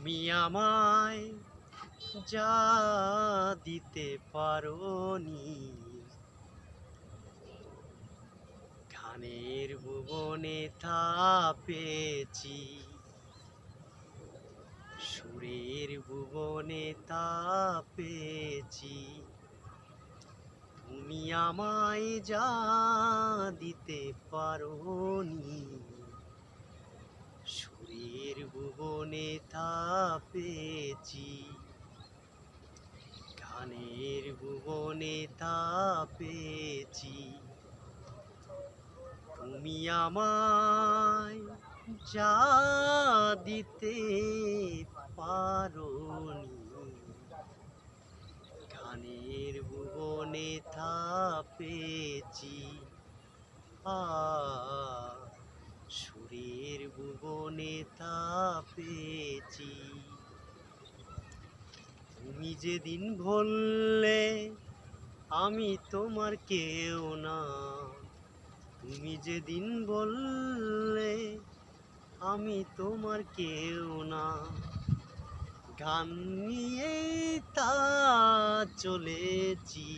তুমি আমায় যা দিতে পারোনি, গানের ভুবনে তা পেয়েছি, সুরের ভুবনে তা পেয়েছি। তুমি আমায় যা দিতে পারোনি, সুরের ভুবনে তা পেয়েছি, গানের ভুবনে তা পেয়েছি। তুমি আমায় যা দিতে পারোনি, গানের ভুবনে তা পেয়েছি, আ সুরের ভুবনে তা পেয়েছি। তুমি যেদিন বললে আমি তোমার কেউ না, তুমি যেদিন বললে আমি তোমার কেউ না, গান নিয়েই তা চলেছি,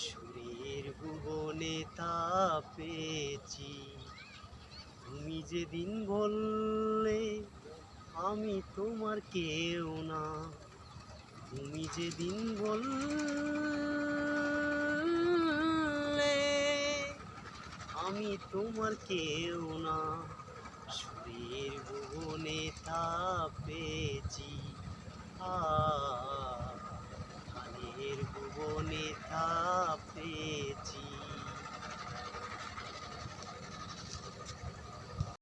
সুরের ভুবনে তা পেয়েছি। তুমি যেদিন বললে আমি তোমার কেউ না, তুমি যেদিন বললে আমি তোমার কেউ না, সুরের ভুবনে তা পেয়েছি, আ গানের ভুবনে তা পেয়েছি।